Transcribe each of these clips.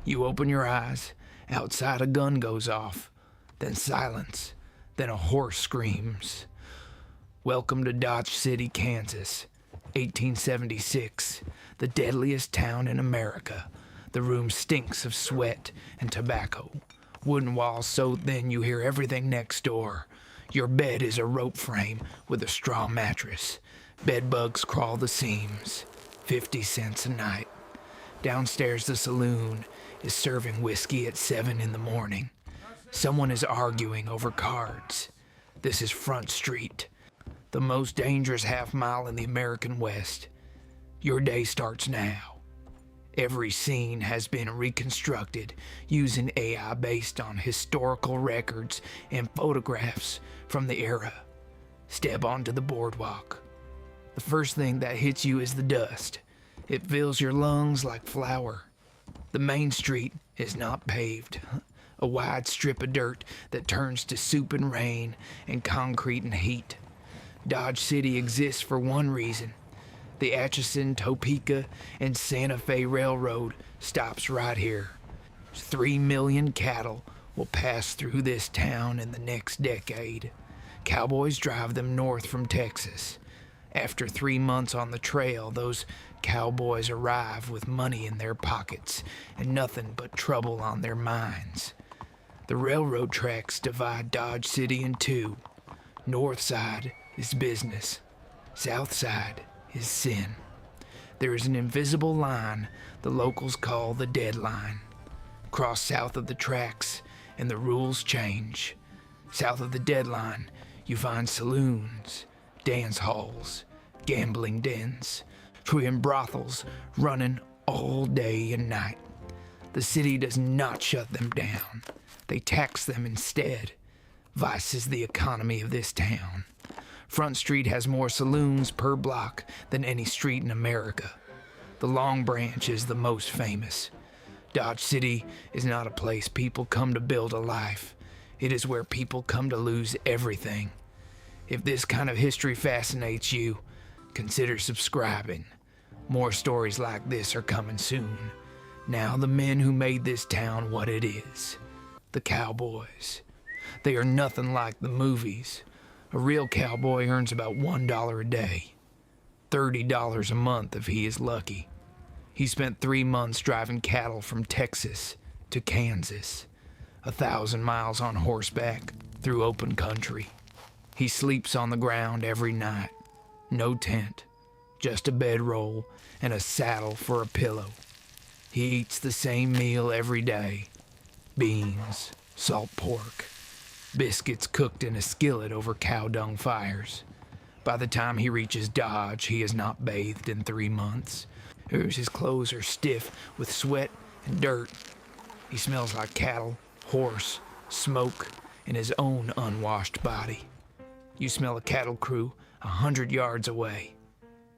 You open your eyes, outside a gun goes off, then silence, then a horse screams. Welcome to Dodge City, Kansas, 1876, the deadliest town in America. The room stinks of sweat and tobacco. Wooden walls so thin you hear everything next door. Your bed is a rope frame with a straw mattress. Bed bugs crawl the seams. 50 cents a night. Downstairs the saloon is serving whiskey at 7 in the morning. Someone is arguing over cards. This is Front Street, the most dangerous half-mile in the American West. Your day starts now. Every scene has been reconstructed using AI based on historical records and photographs from the era. Step onto the boardwalk. The first thing that hits you is the dust. It fills your lungs like flour. The main street is not paved. A wide strip of dirt that turns to soup and rain and concrete and heat. Dodge City exists for one reason. The Atchison, Topeka, and Santa Fe Railroad stops right here. 3 million cattle will pass through this town in the next decade. Cowboys drive them north from Texas. After 3 months on the trail, those cowboys arrive with money in their pockets and nothing but trouble on their minds. The railroad tracks divide Dodge City in two. North side is business. South side is sin. There is an invisible line the locals call the deadline. Cross south of the tracks and the rules change. South of the deadline, you find saloons, dance halls, gambling dens, twin brothels running all day and night. The city does not shut them down. They tax them instead. Vice is the economy of this town. Front Street has more saloons per block than any street in America. The Long Branch is the most famous. Dodge City is not a place people come to build a life. It is where people come to lose everything. If this kind of history fascinates you, consider subscribing. More stories like this are coming soon. Now the men who made this town what it is. The Cowboys. They are nothing like the movies. A real cowboy earns about $1 a day. $30 a month if he is lucky. He spent 3 months driving cattle from Texas to Kansas. 1,000 miles on horseback through open country. He sleeps on the ground every night. No tent, just a bedroll and a saddle for a pillow. He eats the same meal every day. Beans, salt pork, biscuits cooked in a skillet over cow dung fires. By the time he reaches Dodge, he is not bathed in 3 months. His clothes are stiff with sweat and dirt. He smells like cattle, horse, smoke, and his own unwashed body. You smell a cattle crew 100 yards away.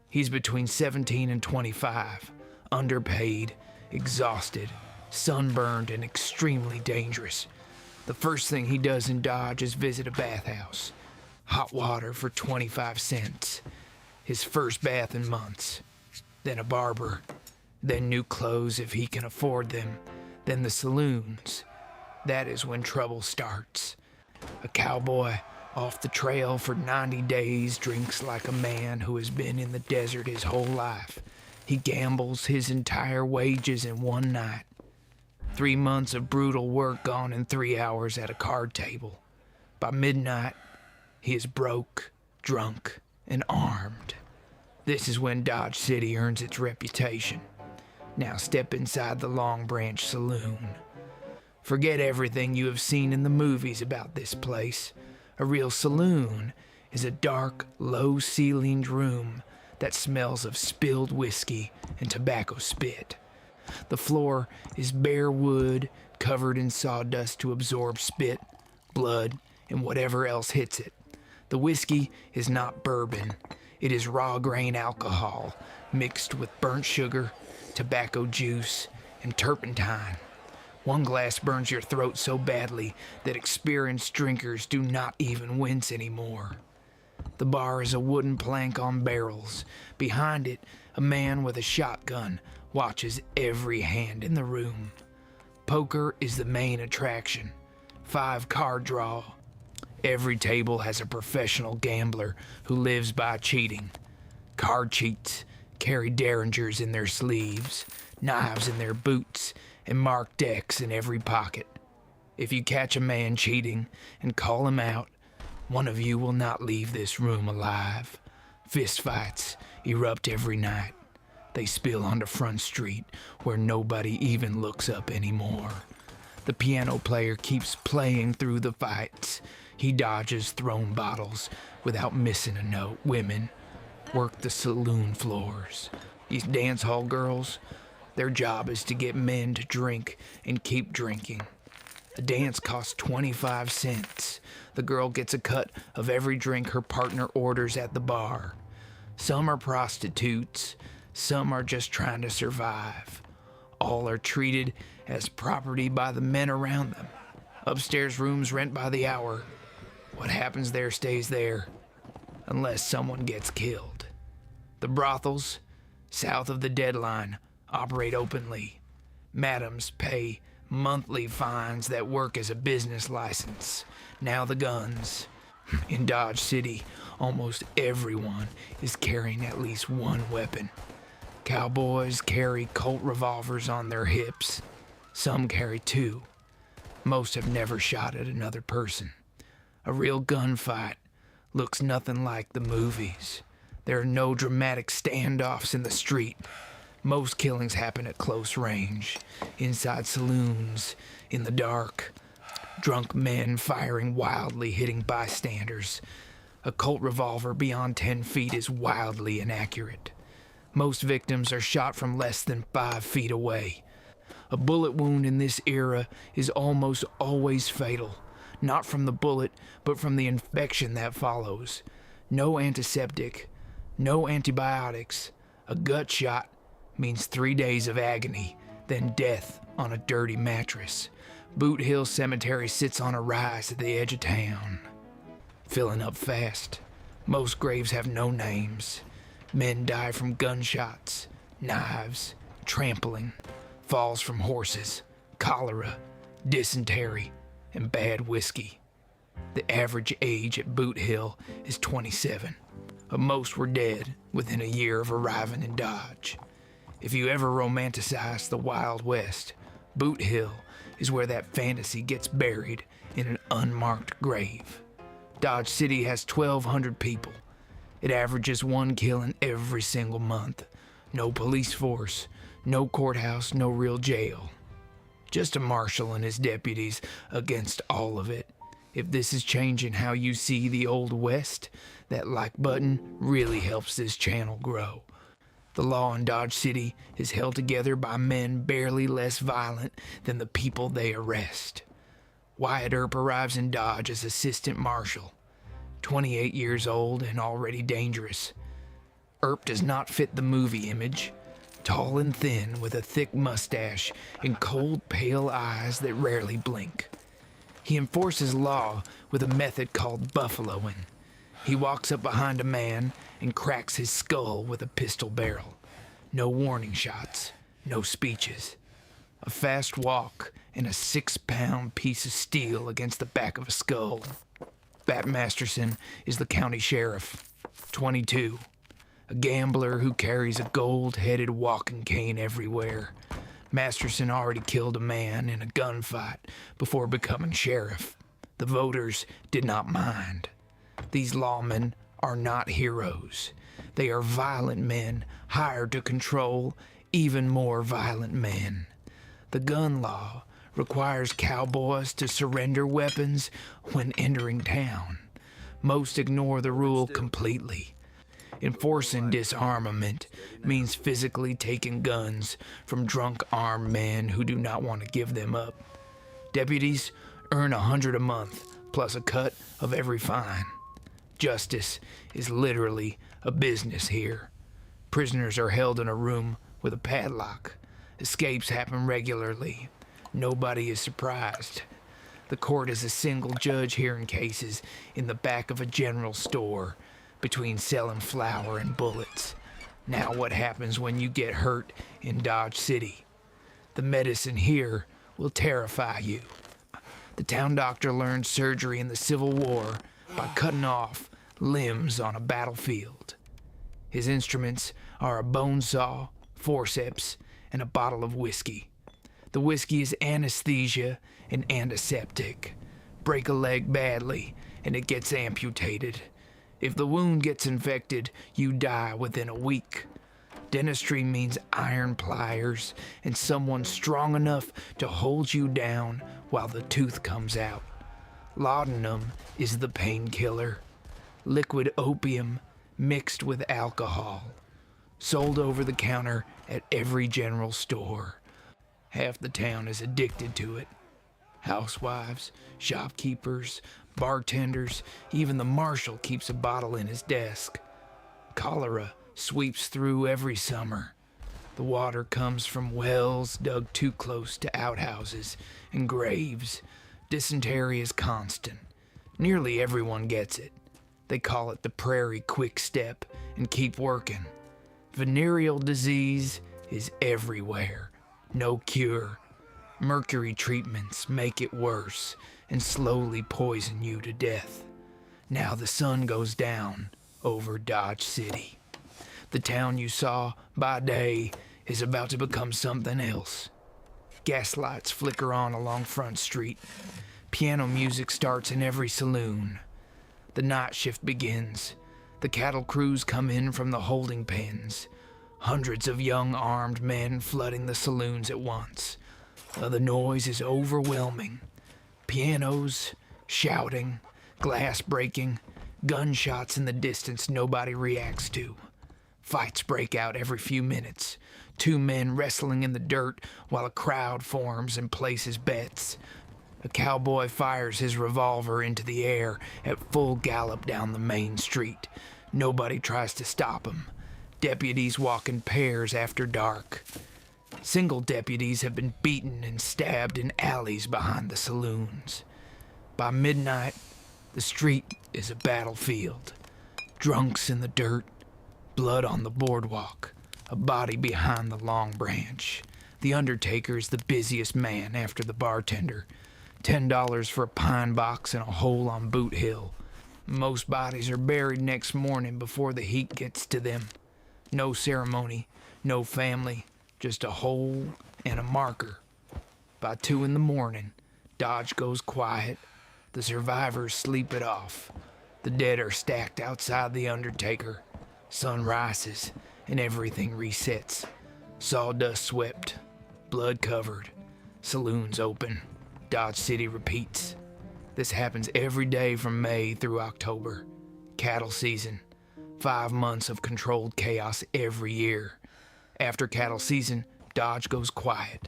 He's between 17 and 25, underpaid, exhausted, sunburned, and extremely dangerous. The first thing he does in Dodge is visit a bathhouse. Hot water for 25 cents. His first bath in months. Then a barber. Then new clothes if he can afford them. Then the saloons. That is when trouble starts. A cowboy off the trail for 90 days drinks like a man who has been in the desert his whole life. He gambles his entire wages in one night. 3 months of brutal work gone in 3 hours at a card table. By midnight, he is broke, drunk, and armed. This is when Dodge City earns its reputation. Now step inside the Long Branch Saloon. Forget everything you have seen in the movies about this place. A real saloon is a dark, low-ceilinged room that smells of spilled whiskey and tobacco spit. The floor is bare wood covered in sawdust to absorb spit, blood, and whatever else hits it. The whiskey is not bourbon. It is raw grain alcohol mixed with burnt sugar, tobacco juice, and turpentine. One glass burns your throat so badly that experienced drinkers do not even wince anymore. The bar is a wooden plank on barrels. Behind it, a man with a shotgun watches every hand in the room. Poker is the main attraction. 5-card draw. Every table has a professional gambler who lives by cheating. Card cheats carry derringers in their sleeves, knives in their boots, and marked decks in every pocket. If you catch a man cheating and call him out, one of you will not leave this room alive. Fistfights erupt every night. They spill onto Front Street, where nobody even looks up anymore. The piano player keeps playing through the fights. He dodges thrown bottles without missing a note. Women work the saloon floors. These dance hall girls, their job is to get men to drink and keep drinking. A dance costs 25 cents. The girl gets a cut of every drink her partner orders at the bar. Some are prostitutes. Some are just trying to survive. All are treated as property by the men around them. Upstairs rooms rent by the hour. What happens there stays there, unless someone gets killed. The brothels, south of the deadline, operate openly. Madams pay monthly fines that work as a business license. Now the guns. In Dodge City, almost everyone is carrying at least one weapon. Cowboys carry Colt revolvers on their hips. Some carry 2. Most have never shot at another person. A real gunfight looks nothing like the movies. There are no dramatic standoffs in the street. Most killings happen at close range, inside saloons, in the dark. Drunk men firing wildly, hitting bystanders. A Colt revolver beyond 10 feet is wildly inaccurate. Most victims are shot from less than 5 feet away. A bullet wound in this era is almost always fatal, not from the bullet, but from the infection that follows. No antiseptic, no antibiotics. A gut shot means 3 days of agony, then death on a dirty mattress. Boot Hill Cemetery sits on a rise at the edge of town, filling up fast. Most graves have no names. Men die from gunshots, knives, trampling, falls from horses, cholera, dysentery, and bad whiskey. The average age at Boot Hill is 27, but most were dead within a year of arriving in Dodge. If you ever romanticize the Wild West, Boot Hill is where that fantasy gets buried in an unmarked grave. Dodge City has 1,200 people. It averages 1 killing every single month. No police force, no courthouse, no real jail. Just a marshal and his deputies against all of it. If this is changing how you see the Old West, that like button really helps this channel grow. The law in Dodge City is held together by men barely less violent than the people they arrest. Wyatt Earp arrives in Dodge as assistant marshal. 28 years old and already dangerous. Earp does not fit the movie image. Tall and thin with a thick mustache and cold, pale eyes that rarely blink. He enforces law with a method called buffaloing. He walks up behind a man and cracks his skull with a pistol barrel. No warning shots, no speeches. A fast walk and a 6-pound piece of steel against the back of a skull. Masterson is the county sheriff, 22. A gambler who carries a gold-headed walking cane everywhere. Masterson already killed a man in a gunfight before becoming sheriff. The voters did not mind. These lawmen are not heroes. They are violent men hired to control even more violent men. The gun law requires cowboys to surrender weapons when entering town. Most ignore the rule completely. Enforcing disarmament means physically taking guns from drunk armed men who do not want to give them up. Deputies earn $100 a month plus a cut of every fine. Justice is literally a business here. Prisoners are held in a room with a padlock. Escapes happen regularly. Nobody is surprised. The court is a single judge hearing cases in the back of a general store between selling flour and bullets. Now what happens when you get hurt in Dodge City? The medicine here will terrify you. The town doctor learned surgery in the Civil War by cutting off limbs on a battlefield. His instruments are a bone saw, forceps, and a bottle of whiskey. The whiskey is anesthesia and antiseptic. Break a leg badly, and it gets amputated. If the wound gets infected, you die within a week. Dentistry means iron pliers and someone strong enough to hold you down while the tooth comes out. Laudanum is the painkiller. Liquid opium mixed with alcohol. Sold over the counter at every general store. Half the town is addicted to it. Housewives, shopkeepers, bartenders, even the marshal keeps a bottle in his desk. Cholera sweeps through every summer. The water comes from wells dug too close to outhouses and graves. Dysentery is constant. Nearly everyone gets it. They call it the prairie quick step and keep working. Venereal disease is everywhere. No cure. Mercury treatments make it worse and slowly poison you to death. Now the sun goes down over Dodge City. The town you saw by day is about to become something else. Gas lights flicker on along Front Street. Piano music starts in every saloon. The night shift begins. The cattle crews come in from the holding pens. Hundreds of young armed men flooding the saloons at once. The noise is overwhelming. Pianos, shouting, glass breaking, gunshots in the distance nobody reacts to. Fights break out every few minutes. Two men wrestling in the dirt while a crowd forms and places bets. A cowboy fires his revolver into the air at full gallop down the main street. Nobody tries to stop him. Deputies walk in pairs after dark. Single deputies have been beaten and stabbed in alleys behind the saloons. By midnight, the street is a battlefield. Drunks in the dirt, blood on the boardwalk, a body behind the Long Branch. The undertaker is the busiest man after the bartender. $10 for a pine box and a hole on Boot Hill. Most bodies are buried next morning before the heat gets to them. No ceremony, no family, just a hole and a marker. By 2 a.m, Dodge goes quiet. The survivors sleep it off. The dead are stacked outside the undertaker. Sun rises and everything resets. Sawdust swept, blood covered, saloons open. Dodge City repeats. This happens every day from May through October. Cattle season. 5 months of controlled chaos every year. After cattle season, Dodge goes quiet.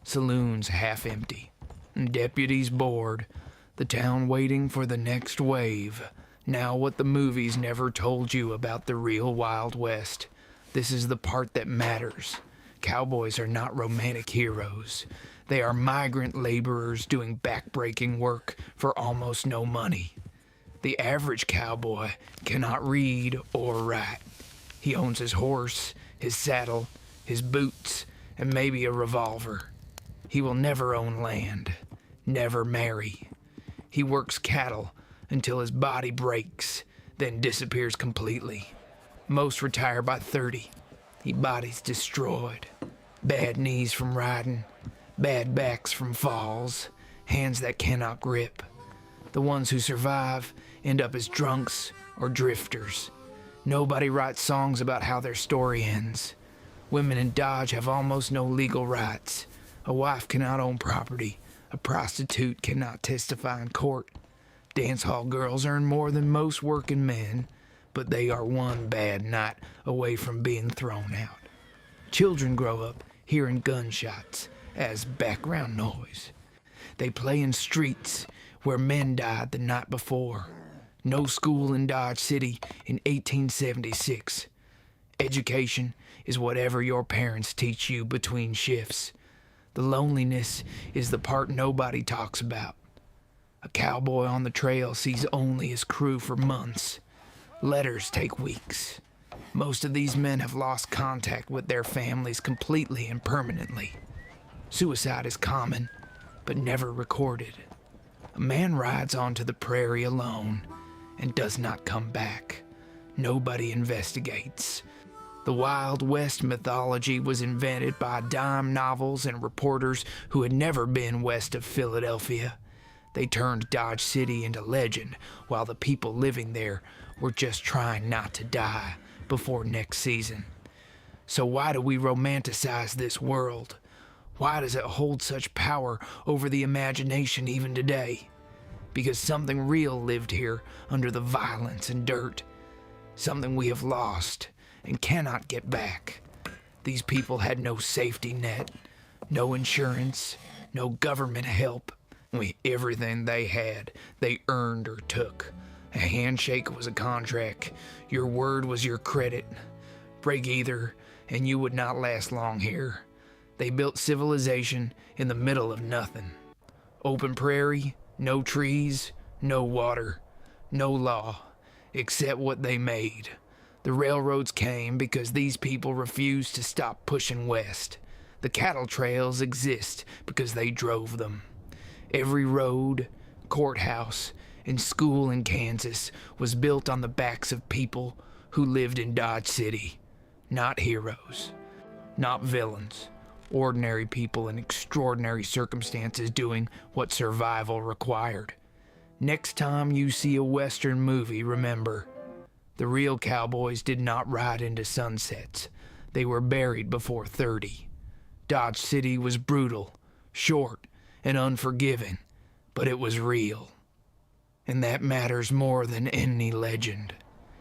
Saloons half empty. Deputies bored. The town waiting for the next wave. Now what the movies never told you about the real Wild West. This is the part that matters. Cowboys are not romantic heroes. They are migrant laborers doing backbreaking work for almost no money. The average cowboy cannot read or write. He owns his horse, his saddle, his boots, and maybe a revolver. He will never own land, never marry. He works cattle until his body breaks, then disappears completely. Most retire by 30. Bodies destroyed. Bad knees from riding, bad backs from falls, hands that cannot grip. The ones who survive end up as drunks or drifters. Nobody writes songs about how their story ends. Women in Dodge have almost no legal rights. A wife cannot own property. A prostitute cannot testify in court. Dance hall girls earn more than most working men, but they are one bad night away from being thrown out. Children grow up hearing gunshots as background noise. They play in streets where men died the night before. No school in Dodge City in 1876. Education is whatever your parents teach you between shifts. The loneliness is the part nobody talks about. A cowboy on the trail sees only his crew for months. Letters take weeks. Most of these men have lost contact with their families completely and permanently. Suicide is common. but never recorded. A man rides onto the prairie alone and does not come back. Nobody investigates. The Wild West mythology was invented by dime novels and reporters who had never been west of Philadelphia. They turned Dodge City into legend, while the people living there were just trying not to die before next season. So why do we romanticize this world? Why does it hold such power over the imagination even today? Because something real lived here under the violence and dirt. Something we have lost and cannot get back. These people had no safety net, no insurance, no government help. Everything they had, they earned or took. A handshake was a contract. Your word was your credit. Break either, and you would not last long here. They built civilization in the middle of nothing. Open prairie, no trees, no water, no law, except what they made. The railroads came because these people refused to stop pushing west. The cattle trails exist because they drove them. Every road, courthouse, and school in Kansas was built on the backs of people who lived in Dodge City. Not heroes, not villains, ordinary people in extraordinary circumstances doing what survival required. Next time you see a Western movie, remember, the real cowboys did not ride into sunsets. They were buried before 30. Dodge City was brutal, short, and unforgiving, but it was real. And that matters more than any legend.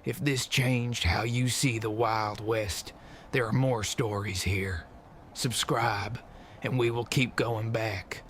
If this changed how you see the Wild West, there are more stories here. Subscribe, and we will keep going back.